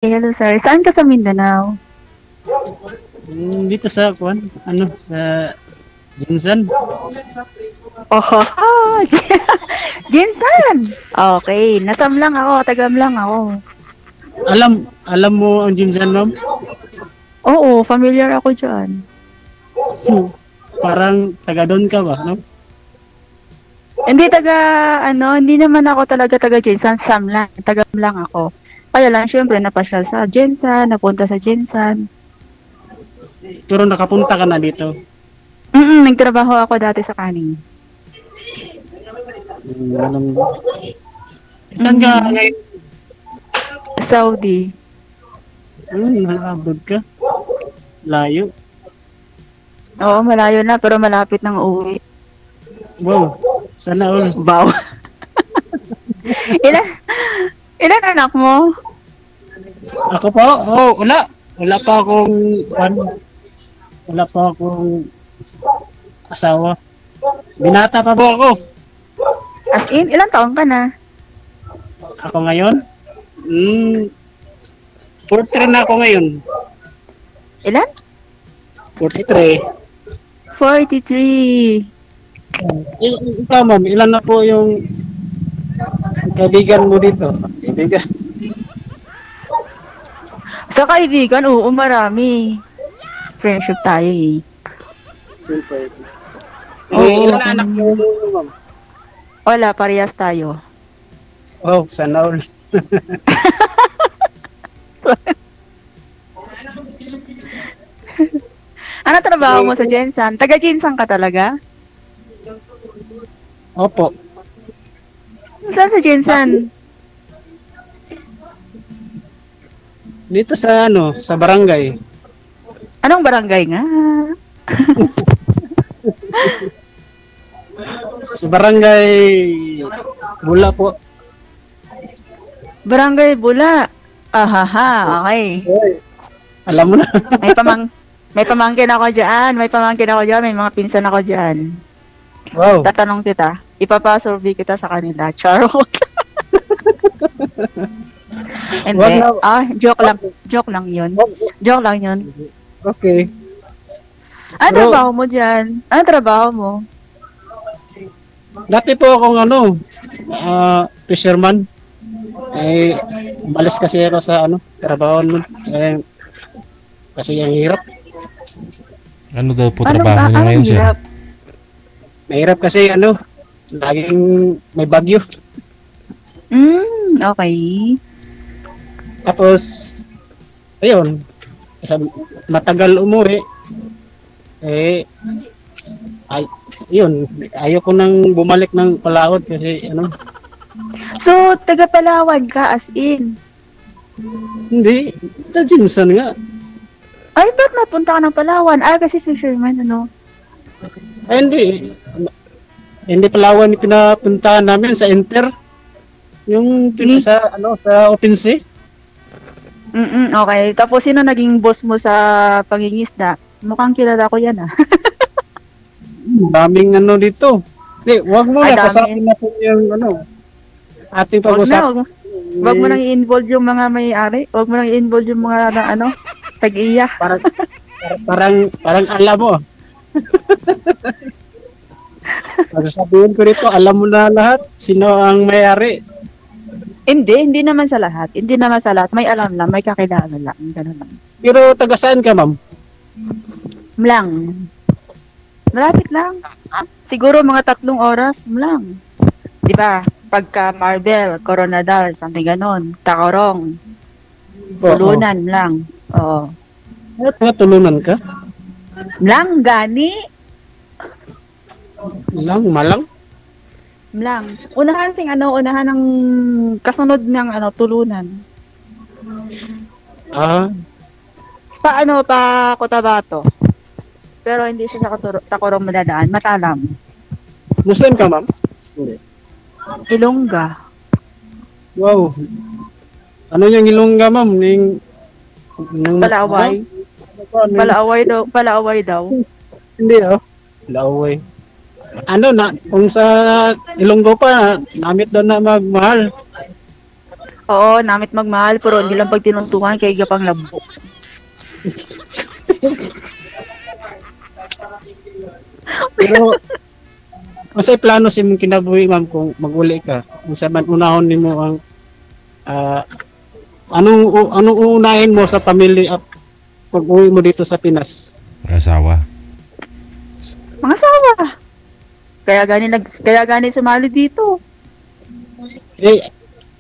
Hello sir, saan ka sa Mindanao? Dito sa sa Jinsan. Oho, Jinsan! Okay, nasam lang ako, tagam lang ako. Alam mo ang Jinsan, ma'am? Oo, familiar ako dyan. Parang taga doon ka ba, no? Hindi hindi naman ako talaga taga Jinsan, Sam lang, tagam lang ako. Kaya lang, syempre, napasyal sa Jinsan, napunta sa Jinsan. Pero nakapunta ka na dito. Nagtrabaho ako dati sa kaning. Alam mo. Saan ka ngayon? Saudi. Naka-abroad ka? Layo. Oo, malayo na, pero malapit nang uuwi. Wow. Sana all. Wow. Ilan anak mo? Ako po? Oh, wala. Wala pa akong asawa. Binata pa po ako. As in, ilang taon ka na? Ako ngayon? 43 na ako ngayon. Ilan? 43. 43. Ikaw, ma'am, ilan na po yung kaibigan mo dito? Kaibigan. Sa kaibigan, oo, marami. Friendship tayo eh. Simple. Oo, Ilan na anak mo, ma'am? wala, parehas tayo. Oh, sana all. Ano trabaho mo sa Jensan? Taga Jensan ka talaga? Opo. Saan sa Jensan? Dito sa sa barangay. Anong barangay nga? Sa barangay Bula po. Barangay Bula. Ahaha, okay. Alam mo na. May pamangkin ako diyan, may mga pinsan ako diyan. Wow. Tatanong kita, ipapasurvey kita sa kanila. Charot. Hindi. Joke lang yun. Joke lang yun. Okay. Ano trabaho mo dyan? Ano trabaho mo? Dati po akong fisherman. Umalis kasi ako sa trabaho nun. Kasi ang hirap. Ano daw po trabaho niya ngayon, sir? Mahirap kasi laging may bagyo. Okay. Tapos, ayun, matagal umuwi. Ayoko nang bumalik ng Palawan kasi So, taga Palawan ka as in? Hindi, Jinsan nga. Ay, ba't napunta ka ng Palawan? Kasi fisherman, Ay, hindi Palawan yung pinapuntahan namin sa Inter. Yung sa Open Sea. Okay. Tapos, sino naging boss mo sa pangingisda? Mukhang kilala ko yan, Daming dito. Wag mo na kasapin natin yung ating pag-usap. Wag mo nang i-involve yung mga may-ari. Wag mo nang i-involve yung mga tag-iya. Parang alam mo. Pagsasabihin ko rito, alam mo na lahat sino ang may-ari. Hindi naman sa lahat. May alam lang, may kakilala lang. Ganun lang. Pero taga saan ka, ma'am? Mlang. Malapit lang. Siguro mga 3 oras lang. 'Di ba? Pagka Marbel, Coronadal, something ganon. Tacorong. Tulunan lang. Oo. Tulunan ka? Mlang gani. Malang? Mlang. Unahan ng kasunod ng tulunan. Pa Cotabato. Pero hindi siya sa Tacorong madadaan. Matalam. Muslim ka, ma'am? Hindi. Ilongga. Wow. Ano yung Ilongga, ma'am? Palaaway. Palaaway daw. Hindi, Palaaway. Kung sa Ilonggo pa, namit doon na magmahal. Oo, namit magmahal, pero hindi lang pag tinuntungan kay gapang labo. Pero, masay plano si mong kinabuhi, ma'am, kung mag-uli ka. Kung sa man unahon nimo ang anong uunahin mo sa pamilya pag uwi mo dito sa Pinas? Asawa. Mga asawa. Kaya gani sumali dito.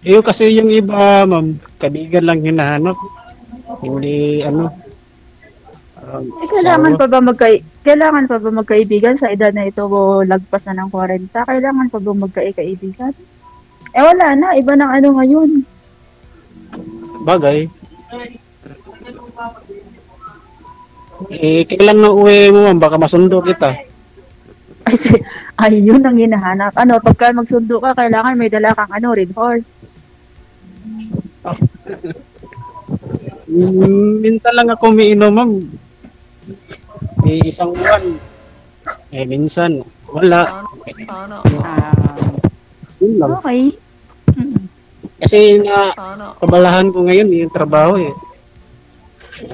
Iyo kasi yung iba, ma'am, kaibigan lang hinahanap. Hindi, Kailangan pa ba magkaibigan sa edad na ito o lagpas na ng 40? Kailangan pa ba magkaibigan? Wala na. Iba ng ano ngayon. Bagay. Kailan na uwi mo, ma'am? Baka masundo kita. Yun ang hinahanap. Pagka magsundo ka, kailangan may dala kang red horse. Minsan lang ako umiinom, ma'am. Isang buwan. Minsan. Wala. Yun lang. Okay. Kasi kabalahan ko ngayon yung trabaho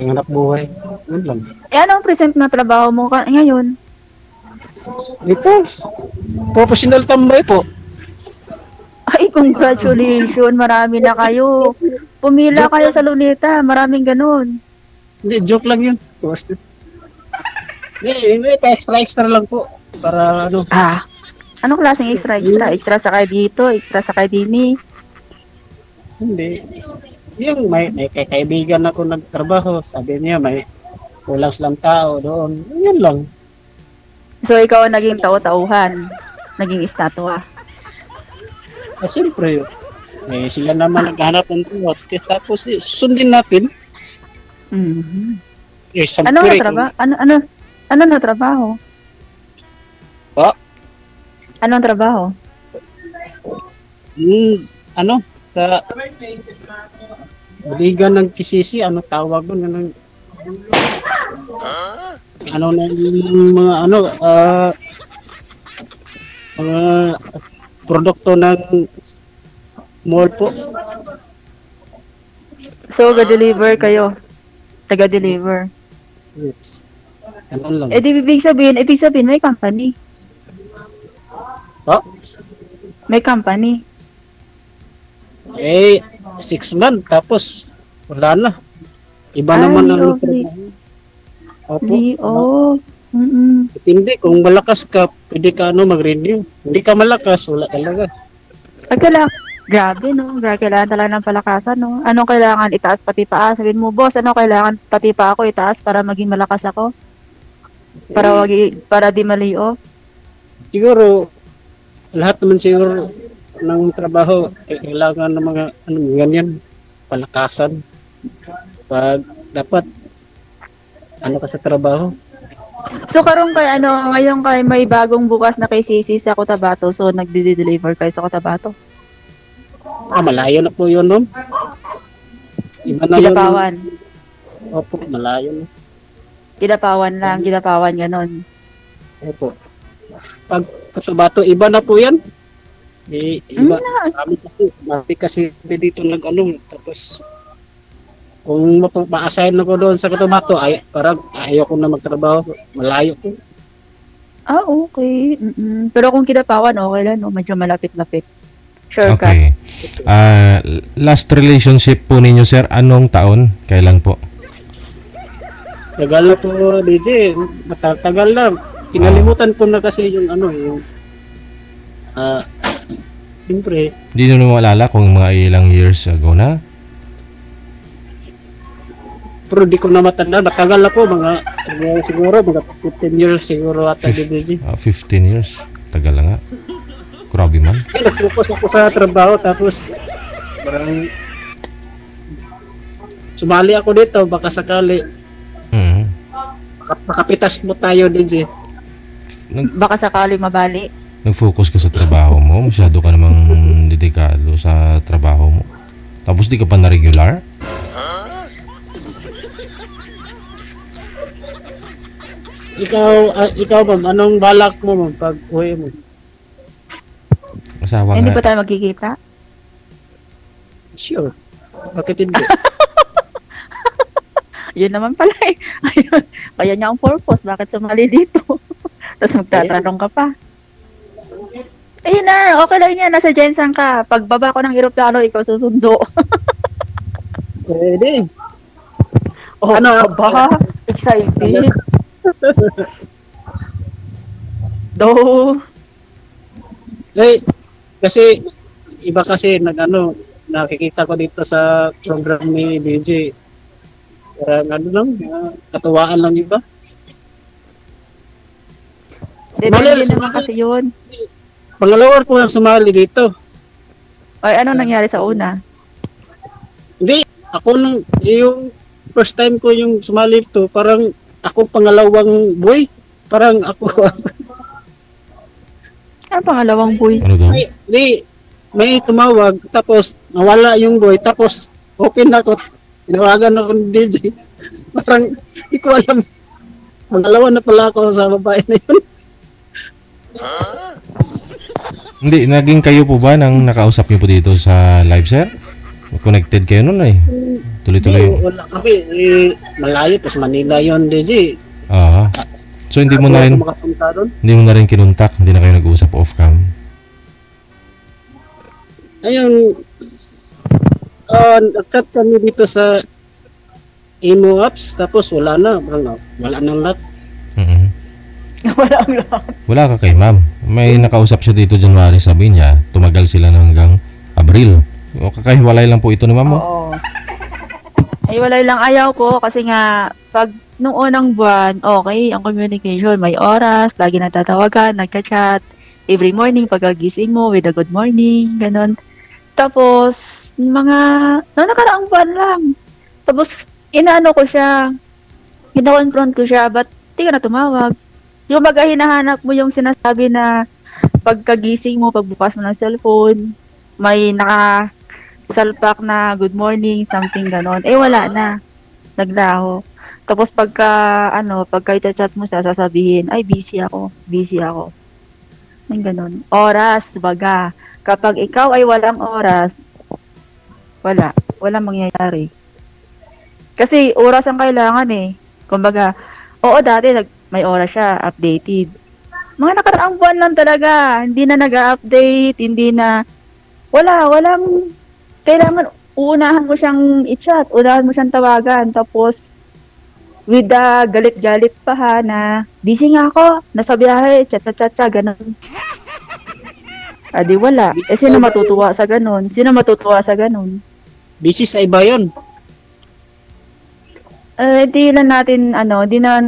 Ang anak buhay. Yun lang. Anong present na trabaho mo ngayon? Ito. Professional tambay po. Ay, congratulations. Marami na kayo. Pumila kayo sa Luneta. Maraming ganun. Hindi, joke lang yun. Hindi, extra lang po. Para ano. Anong klaseng extra? Extra sa kayo dito, extra sa kayo dini. Hindi. Yung may kaibigan ako nagtrabaho. Sabi niya may kulang silang tao doon. Yan lang. So, ikaw ang naging tao-tauhan. Naging estatwa. Siyempre yun. Sila naman naghanap ng tuwat. Tapos susundin natin. Mm-hmm. Ano na trabaho? Ano na trabaho? Anong trabaho? Sa baligan ng kisisi, tawag doon? Mga produkto ng mall po. So, ga-deliver kayo? Taga-deliver? Yes. Lang. Ibig sabihin, may company. May company. 6 months, tapos wala na. Iba naman ang trabaho. Hindi, kung malakas ka, pwede ka mag-renew. Hindi ka malakas, wala talaga. Grabe, no? Kailangan talaga ng palakasan, no? Anong kailangan? Itaas pati paa? Sabihin mo, boss, ano kailangan pati pa ako itaas para maging malakas ako? Para di mali-off? Siguro, lahat naman siguro ng trabaho, kailangan ng mga ganyan, palakasan. Pag dapat, ka sa trabaho. So karon ngayon kay may bagong bukas na kay Sisi sa Cotabato, so nagde-deliver kayo sa Cotabato? Malayo na po yun, no? Iba na Kidapawan. Opo, malayo na. Kidapawan ganon. Opo. Pag Cotabato, iba na po yan. Iba. Marami kasi dito tapos kung ma-assign ako doon sa Cotabato, parang ayaw ko na magtrabaho. Malayo po. Okay. Pero kung Kidapawan, okay lang, no? Medyo malapit-lapit. Sure ka. Okay. Last relationship po ninyo, sir, anong taon? Kailan po? Tagal na po, DJ. Matagal na. Kinalimutan ko na kasi yung siyempre. Hindi nyo maalala kung mga ilang years ago na? Pero di ko na matanda. Matagal na po. Siguro mga 15 years siguro ata. 15 years. Tagal na nga. Grabe man. Nag-focus ako sa trabaho. Tapos parang sumali ako dito. Baka sakali. Makapitas mo tayo, DJ. Baka sakali mabali. Nag-focus ka sa trabaho mo. Masyado ka namang dedikado sa trabaho mo. Tapos di ka pa na regular? Ikaw ma'am, anong balak mo ma'am pag uwi mo? Asawa Hindi nga. pa tayo magkikita? Sure. Bakit hindi? Yun naman pala eh. Ayun. Kaya niya ang purpose. Bakit sumali dito? Tapos magtatanong ka pa. Ayun na, okay lang yan. Nasa Jensen ka. Pagbaba ko ng eroplano, ikaw susundo. Pwede. Oh, Ano? ba? Excited. Do. Eh, kasi, iba kasi, nakikita ko dito sa program ni DJ. Parang katuwaan lang iba. Depende naman kasi yun. Pangalawa ko lang sumali dito. Ay, ano nangyari sa una? Hindi, yung first time ko yung sumali dito, parang ako pangalawang boy. Parang ako, Ano pangalawang boy? Ano daw? may tumawag, tapos nawala yung boy, tapos open ako, tinawagan ako ng DJ. Parang, hindi ko alam, pangalawa na pala ako sa babae na yun. Hindi, naging kayo po ba nang nakausap niyo po dito sa live, sir? Connected kayo nun eh. Tuloy-tuloy. Hindi, wala kami, malayo, tapos Manila yun, DJ. Ah. So hindi mo na rin makapunta doon. hindi mo na rin kinuntak, hindi na kayo nag-uusap off cam. Ayun, nag-chat kami dito sa Imo apps, tapos wala na, wala nang lahat. Mhm. Wala ang lahat. Wala ka kay ma'am. May nakausap siya dito January, sabi niya, tumagal sila na hanggang Abril. O kakahiwalay lang po ito ni ma'am mo. Oo. Ay, wala lang ayaw ko kasi nga, pag nung unang buwan, okay, ang communication, may oras, lagi natatawagan, nagka-chat, every morning, pagkagising mo, with a good morning, ganun. Tapos, nakaraang buwan lang. Tapos, inaano ko siya, kina-confront ko siya, ba't di ka na tumawag? Yung baga hinahanap mo yung sinasabi na pagkagising mo, pagbukas mo ng cellphone, may nakasalpak na good morning, something ganon. Eh, wala na. Naglaho. Tapos pagka i-chat mo siya, sasabihin, ay, busy ako. Yung ganon. Oras, baga. Kapag ikaw ay walang oras, walang mangyayari. Kasi oras ang kailangan eh. Kumbaga, oo, dati may oras siya, updated. Mga nakaraang buwan lang talaga, hindi na nag-update, hindi na, walang, kailangan, uunahan mo siyang i-chat, uunahan mo siyang tawagan, tapos, with the galit-galit pa ha, na, busy nga ako, nasa biyahe, chat, ganun. Di wala. Sino matutuwa sa ganun? Busy sa iba yun. Di na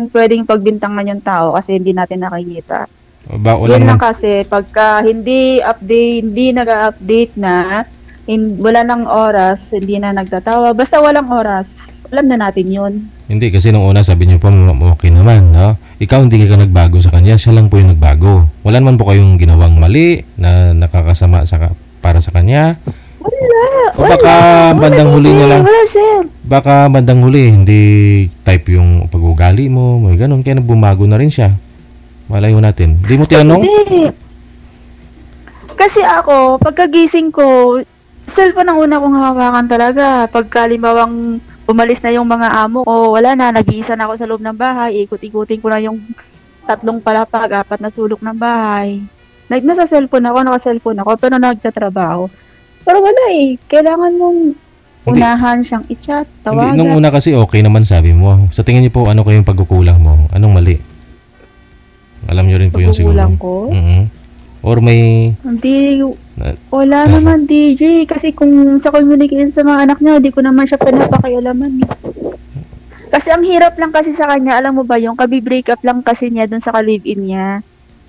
pwedeng pagbintangan yung tao kasi hindi natin nakikita. Yun lang kasi, pagka hindi nag-update na, wala nang oras, hindi na nagtatawa, basta walang oras, alam na natin yun. Hindi, kasi nung una sabi niyo po, okay naman, no? Ikaw hindi ka nagbago sa kanya, siya lang po yung nagbago. Wala naman po kayong ginawang mali na nakakasama para sa kanya. O baka bandang huli na lang. Wala, sir. Baka bandang huli, hindi type yung pag-ugali mo, may ganun, kaya bumago na rin siya. Malayo natin. Hindi mo tinanong? Hindi. Kasi ako, pagkagising ko, cellphone ang una kong hawakan talaga. Pagkalimbawang umalis na yung mga amo ko, wala na, nag-iisa na ako sa loob ng bahay, ikot-ikutin ko na yung 3 palapag, 4 na sulok ng bahay. Nasa cellphone ako, naka-cellphone ako, pero nagtatrabaho. Pero wala eh, kailangan mong unahan siyang i-chat, tawagan. Hindi, nung una kasi okay naman sabi mo. Sa tingin niyo po, ano kayong pagkukulang mo? Anong mali? Alam niyo rin po yung siguro. Pagkukulang ko? Or may... Hindi, wala naman DJ. Kasi kung sa communication sa mga anak niya, hindi ko naman siya pinapakialaman. Kasi ang hirap lang kasi sa kanya, alam mo ba yung kabi-break up lang kasi niya dun sa ka-live-in niya.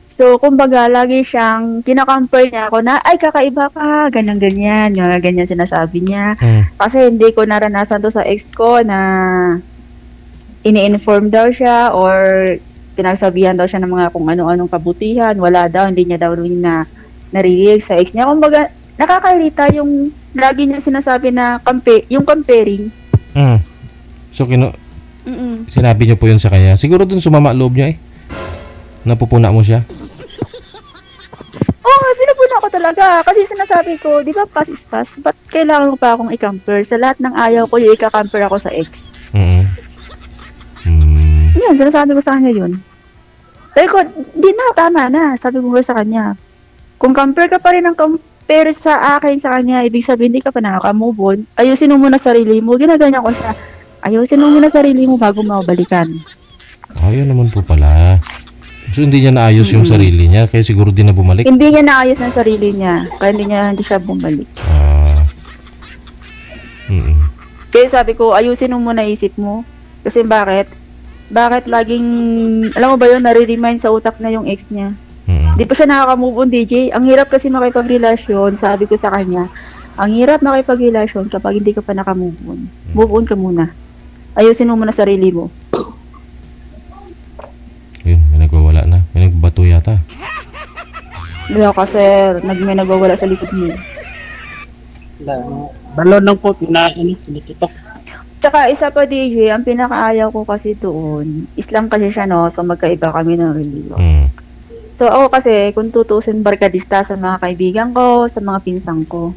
So, kumbaga, lagi siyang kina-compare niya ako na, ay, kakaiba ka, ganyan-ganyan, ganyan sinasabi niya. Kasi hindi ko naranasan to sa ex ko na ini-inform daw siya or pinagsabihan daw siya ng mga kung ano-anong kabutihan. Wala daw, hindi niya daw rin narinig sa ex niya. Kumbaga, nakakairita yung lagi niya sinasabi na yung comparing. So, sinabi niyo po yun sa kanya. Siguro dun sumama loob niya eh. Napupuna mo siya. Pinapuna ko talaga. Kasi sinasabi ko, di ba pass is pass? Ba't kailangan mo pa akong i-compare? Sa lahat ng ayaw ko, yung i-compare ako sa ex. Yan, sinasabi ko sa kanya yun. Sabi ko, di na, tama na. Sabi ko sa kanya. Kung compare ka pa rin ng compare sa akin sa kanya, ibig sabihin, hindi ka pa nakaka-move on. Ayusin mo muna sarili mo. Ginaganyan ko siya. Ayusin mo muna sarili mo bago mabalikan. Ayun naman po pala. So, hindi niya naayos yung sarili niya, kaya siguro din na bumalik? Hindi niya naayos ng sarili niya, kaya hindi siya bumalik. Kaya sabi ko, ayusin mo muna isip mo. Kasi bakit? Bakit laging, alam mo ba yun, nare-remind sa utak na yung ex niya. Di pa siya nakaka-move on, DJ. Ang hirap kasi makipagrelasyon, sabi ko sa kanya, ang hirap makipagrelasyon kapag hindi ka pa naka-move on. Move on ka muna. Ayusin mo muna sarili mo. Yun, may nagwawala na. May nagbato yata. Wala ka, sir. May nagwawala sa likod mo. Balon lang po, pinitutok. Tsaka isa pa, DJ, ang pinakaayaw ko kasi doon, Islam kasi siya, no? So magkaiba kami ng religion. So ako kasi, kung tutusin barkadista sa mga kaibigan ko, sa mga pinsang ko,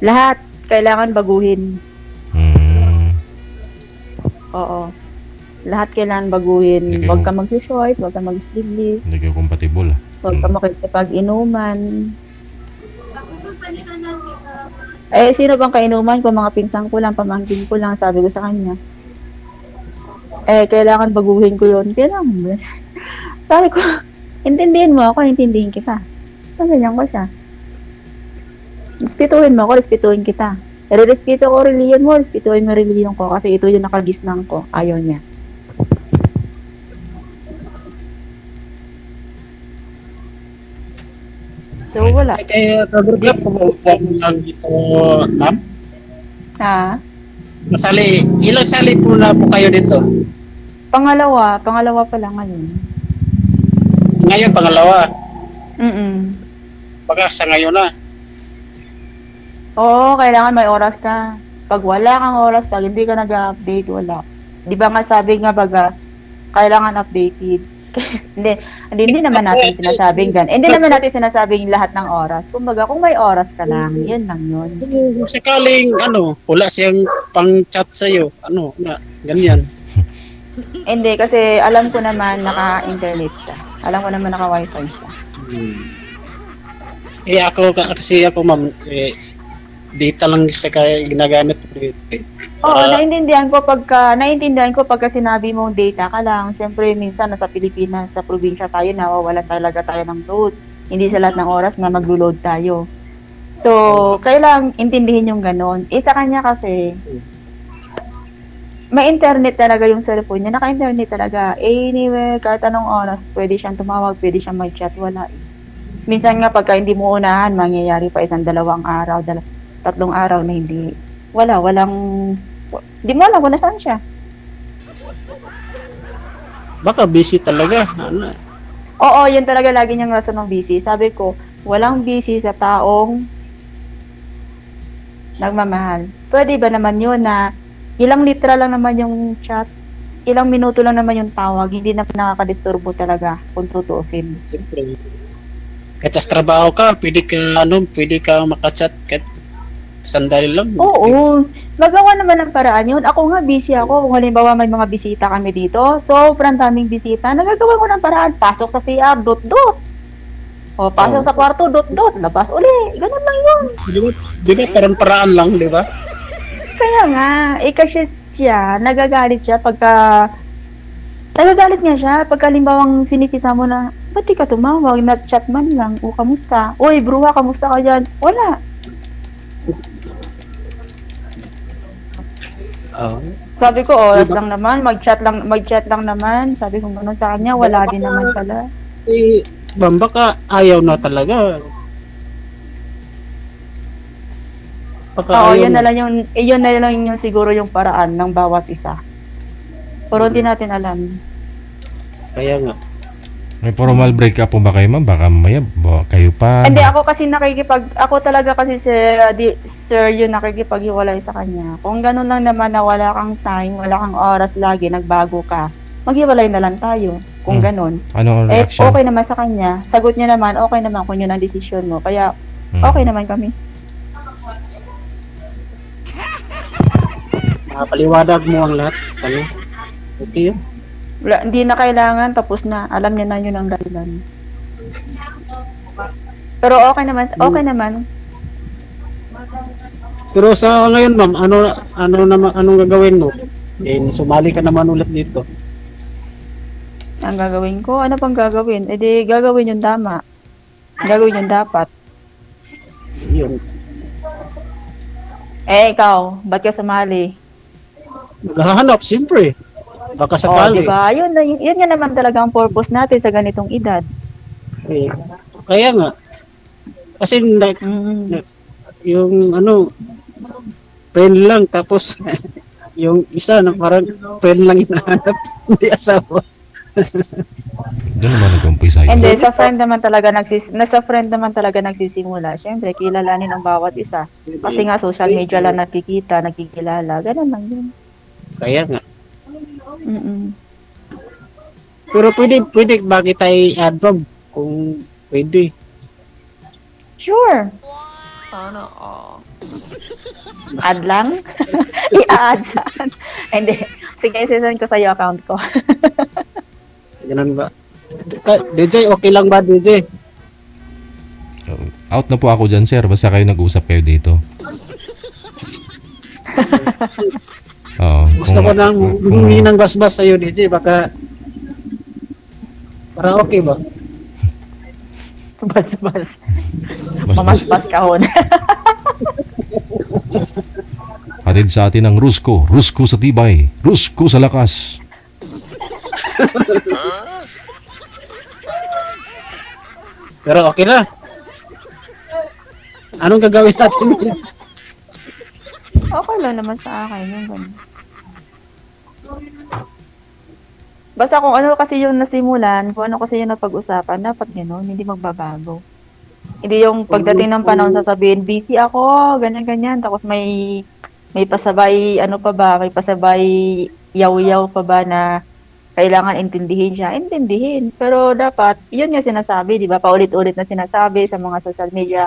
lahat kailangan baguhin. Oo. Lahat kailangan baguhin. Huwag ka mag-short, huwag ka mag-sleeveless. Hindi kayo compatible. Huwag ka makikipag-inuman. Eh, sino bang kainuman ko? Mga pinsang ko lang, pamangkin ko lang, sabi ko sa kanya. Eh, kailangan baguhin ko yun. Kailangan. Sabi ko, intindihin mo ako, intindihin kita. Sabi niyan ko siya. Respetuhin mo ako, respetuhin kita. Respeto ko reliyon mo, respetuhin mo reliyon ko kasi ito yung nakagisnang ko. Ayaw niya. So, wala. Kaya, Brad, pumaupuan mo lang dito, ma'am? Ha? Ilang sali po na po kayo dito? Pangalawa pa lang ngayon. Ngayon, pangalawa? Baka sa ngayon na. Oo, kailangan may oras ka. Pag wala kang oras, pag hindi ka nag-update, wala. Di ba nga sabi nga baga, kailangan updated. hindi naman natin sinasabing gan. Hindi naman natin sinasabing lahat ng oras. Kumbaga, kung may oras ka lang, yun lang yun. Sakaling, wala siyang pang-chat sa'yo, ganyan. Hindi, kasi alam ko naman naka-internet siya. Alam ko naman naka-wifi siya. Kasi ako, ma'am, data lang siya kaya ginagamit. Oo, naiintindihan ko pagka sinabi mong data ka lang. Siyempre, minsan nasa Pilipinas, sa probinsya tayo, nawawalan talaga tayo ng load. Hindi sa lahat ng oras nga maglo-load tayo. So, kailangang intindihin yung ganon. Sa kanya kasi, may internet talaga yung cellphone niya. Naka-internet talaga. Anyway, kahit anong oras, pwede siyang tumawag, pwede siyang mag-chat, wala. Minsan nga, pagka hindi mo unahan, mangyayari pa 1-2 araw, 3 araw na hindi. Hindi mo alam kung nasaan siya. Baka busy talaga. Oo, yun talaga lagi niyang rason ng busy. Sabi ko, walang busy sa taong nagmamahal. Pwede ba naman yun na ilang litra lang naman yung chat, ilang minuto lang naman yung tawag, hindi na nakakadisturbo talaga kung tutuusin. Siyempre. Kahit sa trabaho ka, pwede ka makachat kahit sandali lang. Oo. Magawa naman ng paraan yun. Ako nga, busy ako. Kung halimbawa may mga bisita kami dito, sobrang daming bisita, nagagawa ko ng paraan. Pasok sa CR, dot. O, pasok sa kwarto, dot. Labas uli. Ganun lang yun. Di ba parang-paraan lang, di ba? Kaya nga, kasi siya, nagagalit niya pagka limbawang sinisita mo na, ba't di ka tumawag, na-chat man lang, o kamusta? Uy, bruha, kamusta ka dyan? Wala. Sabi ko, oras lang naman, mag-chat lang naman. Sabi ko gano'n sa kanya, wala din naman pala. Baka ayaw na talaga. Oo, yun na lang yung siguro yung paraan ng bawat isa. Pero hindi natin alam. Kaya nga. May formal break up po ba kayo, ma'am? Baka mamaya kayo pa. Hindi, ako talaga kasi sir yung nakikipaghiwalay sa kanya. Kung ganun lang naman na wala kang time, wala kang oras lagi, nagbago ka, maghiwalay na lang tayo. Kung ganun. Anong reaction? Okay naman sa kanya. Sagot niya naman, okay naman kung yun ang desisyon mo. Kaya, Okay naman kami. Paliwanag mo ang lahat sa kanya. Okay yun. Wala, hindi na kailangan, tapos na. Alam niya na yun ang dahilan. Pero okay naman. Pero sa ngayon, ma'am, anong gagawin mo? Sumali ka naman ulit dito. Ang gagawin ko, ano pang gagawin? Eh di, gagawin yung tama. Gagawin yung dapat. Yun. Eh, ikaw, ba't ka sumali? Naghahanap, siyempre. Baka sakali. Diba? Yun nga naman talaga ang purpose natin sa ganitong edad. Eh, kaya nga. Kasi yung friend lang, tapos yung isa na parang friend lang hinahanap, hindi asawa. Doon naman nag-umpisa yun. Hindi, sa friend naman talaga nagsisimula. Siyempre, kilalanin ang bawat isa. Kasi nga social media lang nakikita, nakikilala. Ganun lang yun. Kaya nga. Mm-mm. Pero pwede ba kita i-add, ma'am? Kung pwede. Sure. Sana add lang? I-add saan? Hindi. Sige, sisend ko sa'yo account ko. Ganun ba? DJ, okay lang ba, DJ? Out na po ako dyan, sir. Basta kayo nag-usap kayo dito. Oo. Gusto ko nang humingi ng basbas sa'yo, DJ. Baka para okay ba? Bas-bas. Mamaspas kahon. Hatid sa atin ang Rusko. Rusko sa tibay. Rusko sa lakas. Pero okay na. Anong gagawin natin? Okay lang naman sa akin yung ganun. Basta kung ano kasi yung nasimulan, kung ano kasi yung napag-usapan, dapat gano'n, hindi magbabago. Hindi yung pagdating ng panahon sasabihin, busy ako, ganyan-ganyan, tapos may pasabay, may pasabay yaw-yaw pa ba na kailangan intindihin siya. Intindihin. Pero dapat, yun nga sinasabi, di ba? Paulit-ulit na sinasabi sa mga social media.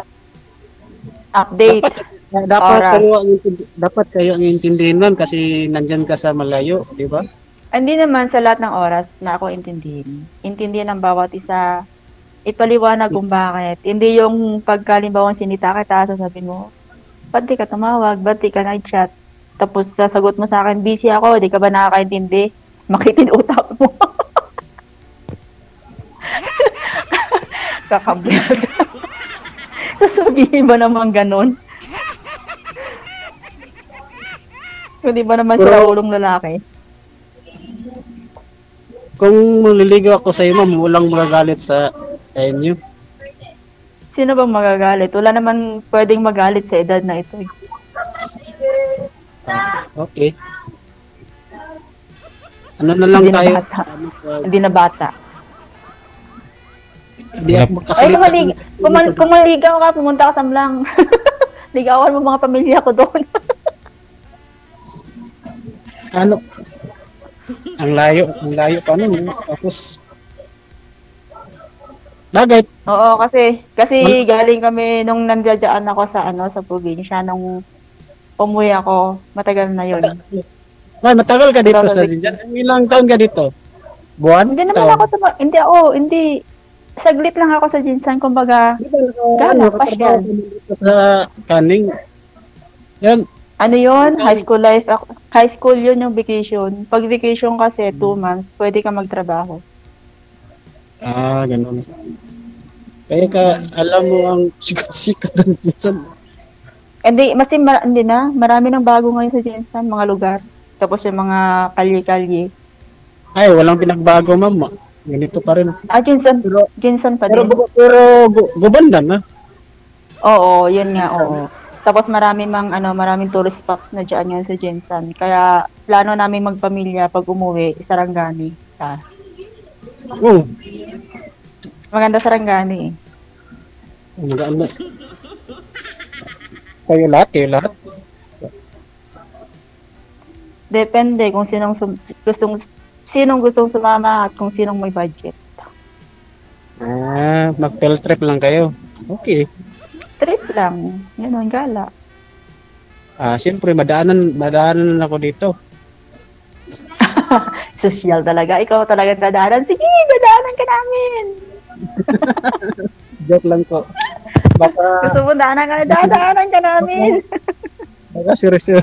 Update. Dapat kayo ang intindihin nun kasi nandyan ka sa malayo, di ba? Hindi naman sa lahat ng oras na ako intindihin. Intindihin ng bawat isa. Ipaliwanag kung bakit. Hindi yung pagkalimbawang sinita kita, sasabihin mo, ba't di ka tumawag? Ba't di ka nag-chat? Tapos sasagot mo sa akin, busy ako, di ka ba nakakaintindi? Makitin utak mo. Kakablag. Sasabihin ba naman ganun? Hindi ba naman sila ulong lalaki? Kung maliligaw ako sa iyo, ma'am, walang magagalit sa inyo. Sino bang magagalit? Wala naman pwedeng magalit sa edad na ito. Okay. Ano na lang Hindi tayo? na bata. Hindi na bata. Hindi ako Ay, magkasalita. kung maligaw ka, pumunta ka sa Mlang. Ligawan mo mga pamilya ko doon. Ano? Ang layo pa nun. Tapos, bagay. Oo, kasi galing kami nung nandiyan ako sa probinsya nung umuwi ako, matagal na 'yon. Ay, matagal ka dito sa Jinjan. Ilang taon ka dito? Buwan? Hindi naman hindi. Saglit lang ako sa Jinsan, kumbaga, gala, pasyal. Sa kaning. Yan. Ano yun? High school life. High school yun yung vacation. Pag vacation kasi, 2 months, pwede ka magtrabaho. Ganun. Kaya ka, alam mo ang sikot-sikot ng Jinsan. Hindi na. Marami nang bago ngayon sa Jinsan, mga lugar. Tapos yung mga kalye-kalye. Ay, walang pinagbago, ma'am. Ganito pa rin. Jinsan pa din. Pero gubanda na. Oo, yun nga, oo. Tapos maraming tourist spots na dyan yan sa Jinsan. Kaya plano namin magpamilya pag umuwi, Sarangani. Oo. Maganda Sarangani eh. Maganda. Kayo lahat. Depende kung sinong gustong sumama at kung sinong may budget. Mag-field trip lang kayo. Okay. Trip lang. Ganun, gala. Siyempre, madaanan ako dito. Social talaga. Ikaw talaga dadaanan. Sige, dadaanan ka namin. Joke lang po. Baka, Gusto mo dadaanan ka namin. baka seryoso.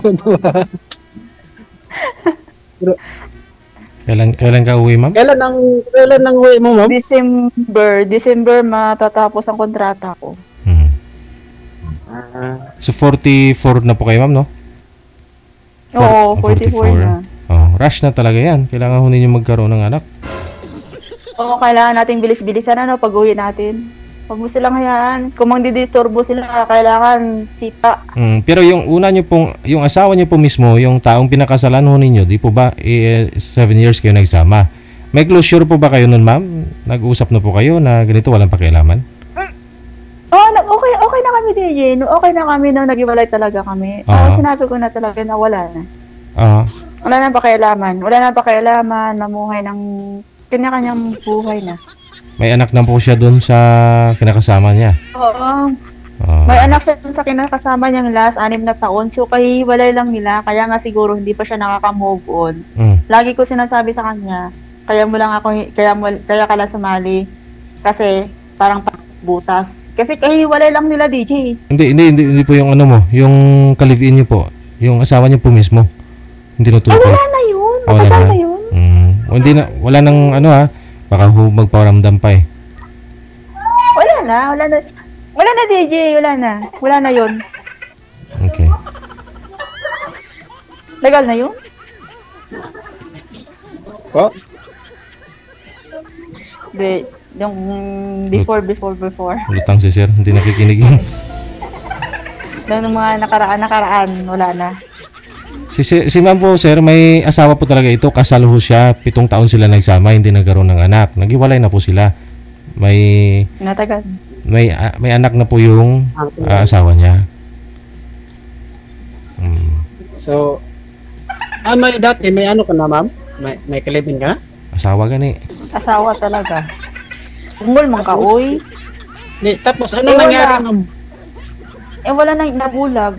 Kailan ka uwi, ma'am? Kailan ang uwi mo, ma'am? December matatapos ang kontrata ko. Hmm. Ah, So 44 na po kayo, ma'am, no? Oo, 44. 44 na. Oh, rush na talaga yan. Kailangan ho ninyo magkaroon ng anak. Oo, kailangan nating bilis-bilisan pag-uwi natin. Huwag mo silang hayaan. Kung magdidisturbo sila, kailangan sipa. Pero yung una nyo pong, yung asawa nyo po mismo, yung taong pinakasalan ho ninyo, di po ba, 7 years kayo nagsama. May closure po ba kayo nun, ma'am? Nag-uusap na po kayo na ganito, walang pakialaman? Oo, okay na kami, DJ. Okay na kami nung nag-iwalay talaga kami. Sinabi ko na talaga na wala na. Wala na pakialaman. Wala na pakialaman. Namuhay ng kanya-kanyang buhay na. May anak na po siya dun sa kinakasama niya. Oo. May anak siya dun sa kinakasama niyang last 6 na taon. So, kahiwalay lang nila. Kaya nga siguro hindi pa siya nakaka-move on. Lagi ko sinasabi sa kanya, kaya ka lang sumali. Kasi, parang butas. Kasi kahiwalay lang nila, DJ. Hindi po yung ano mo, yung ka-live-in niyo po. Yung asawa niyo po mismo. Hindi natutuwa. Wala na yun. Matagal na yun. Hindi na, wala nang ano baka magparamdam pa eh. Wala na DJ, wala na yun. Okay. Legal na yun? po? Yung before. Lutang si sir, hindi nakikinig. Nung mga nakaraan, wala na. Si ma'am po, sir, may asawa po talaga ito. Kasal ho siya. 7 taon sila nagsama, hindi nagkaroon ng anak. Naghiwalay na po sila. Natagal. May anak na po yung asawa niya. So, may ano ka na, ma'am? May kalibin ka na? Asawa gani. Asawa talaga. Ungol man ka, uy. Tapos, ano nangyari, ma'am? Wala na nabulag.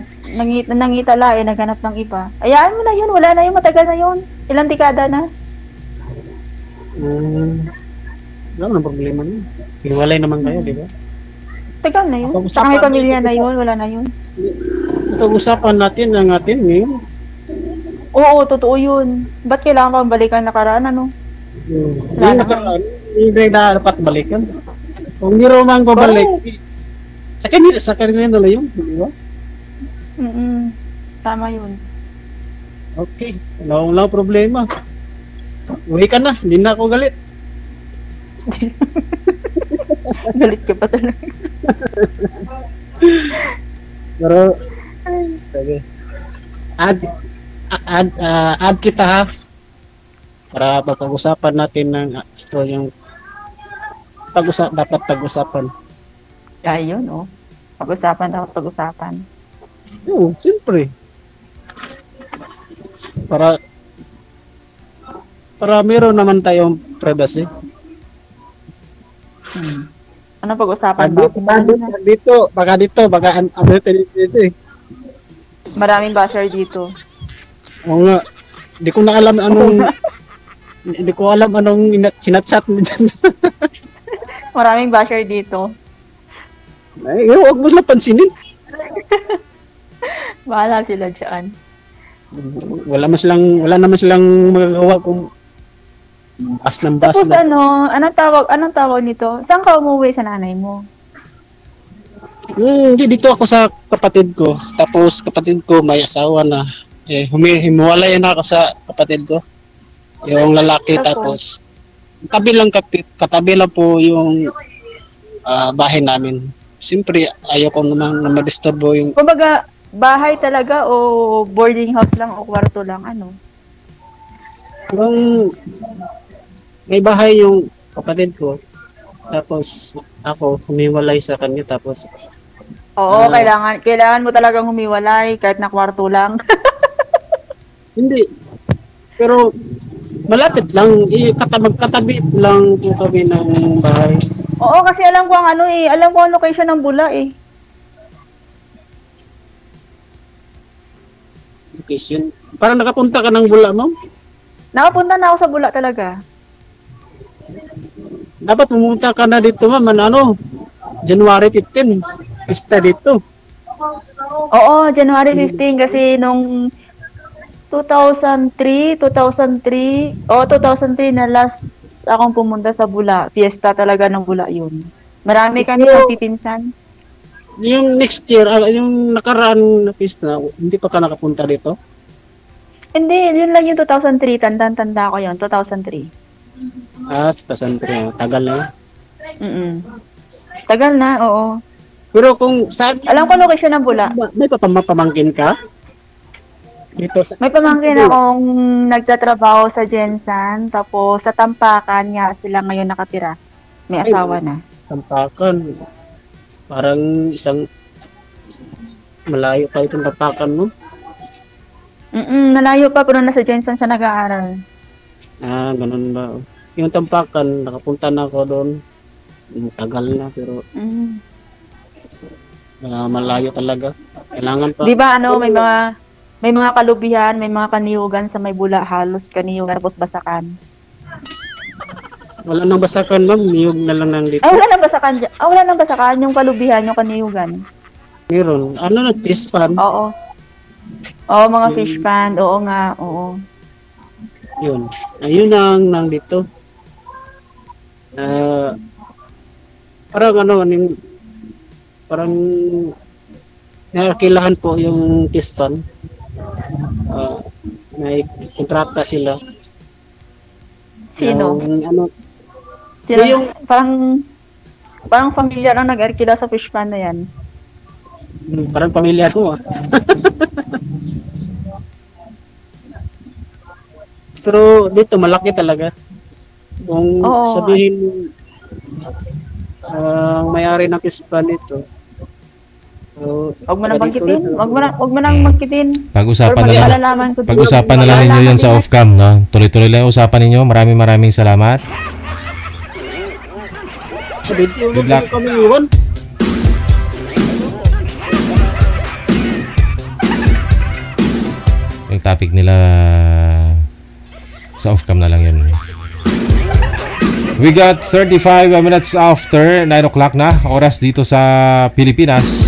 Nangitala naghanap ng iba. Ayaan mo na yun, wala na yun, matagal na yun. Ilang dekada na. Wala nang problema nun. Hiwalay naman kayo, di ba? Tagal na yun. Saka may pamilya na yun, wala na yun. Pag-usapan natin ngayon. Oo, totoo yun. Ba't kailangan kang balikan nakaraan, ano? Wala nakaraan. Hindi na dapat balikan. Kung hindi romang babalik, sa kanila na yun, di ba? Tama yun. Okay, wala problema. Uwi ka na, hindi na ako galit. Galit ka pa talaga. Pero, sige. Add kita ha. Para pag-usapan natin ng yung dapat pag-usapan. Ay, yun, oh. Pag-usapan. Oo, siyempre. Para meron naman tayong privacy. Ano pag-usapan ba? Baka Maraming basher dito. Oo nga. Hindi ko alam anong sinat-chat mo dyan. Maraming basher dito. Ay, huwag mo lang pansinin. Bahala sila dyan. Wala naman silang magagawa kung bas ng bas. Tapos anong tawag nito? Saan ka umuwi sa nanay mo? Hindi, dito ako sa kapatid ko. Tapos kapatid ko may asawa na. Humiwalay na ako sa kapatid ko. Yung lalaki. Tapos katabi lang po yung bahay namin. Siyempre, ayoko naman na madisturbo yung... Kumbaga, bahay talaga o boarding house lang o kwarto lang, ano? May bahay yung kapatid ko. Tapos, ako, humiwalay sa kanya. Tapos... Oo, kailangan mo talagang humiwalay kahit na kwarto lang. Hindi. Pero, malapit lang. Katabi lang po kami ng bahay. Oo, kasi alam ko ang location ng Bula eh. location. Parang nakapunta ka ng Bula, ma'am? Nakapunta na ako sa Bula talaga. Dapat pumunta ka na dito, ma'am. Ano? January 15. Pista dito. Oo, January 15 kasi nung 2003 na last akong pumunta sa Bula. Fiesta talaga ng Bula yun. Marami kami nagpipinsan. Yung next year, yung nakaraan na pista, hindi pa ka nakapunta dito? Hindi, yun lang yung 2003. Tanda ko yun, 2003. 2003. Tagal na. Tagal na, oo. Pero kung saan... Alam ko location ng Bula. May pamangkin ka? Dito sa... May pamangkin akong nagtatrabaho sa Jensan, tapos sa Tampakan nga sila ngayon nakatira. May asawa na. Tampakan. Parang isang malayo pa itong Tampakan mo. Malayo pa pero nasa Jensan siya nag-aaral. Ganun ba? Yung Tampakan, nakapunta na ako doon. Tagal na pero malayo talaga. Kailangan pa. Di ba may mga kalubihan, may mga kaniyugan sa may Bula, halos kaniyugan tapos Basakan. Wala nang Basakan, ma'am. Niyog na lang nang dito. Wala nang Basakan. Wala nang Basakan, yung kalubihan, yung kaniyugan. Meron. Ano na, fish pan? Oo. Oo, mga fish pan. Oo nga, oo. Yun. Ayun nang dito. Parang nakikilahan po yung fish pan. May kontrata sila. Sino? Sino yung parang familiar ang nag-arkila sa fish pan na yan. Parang pamilya ko Pero dito malaki talaga. Kung sabihin may-ari ng fish pan dito. Huwag mo nang magkitin. Huwag mo nang magkitin. Pag-usapan na lang ninyo yan sa off-cam, no? Tuloy-tuloy lang yung usapan ninyo. Maraming salamat. Good luck. Yung topic nila sa off-cam na lang yun. We got 35 minutes after 9 o'clock na oras dito sa Pilipinas.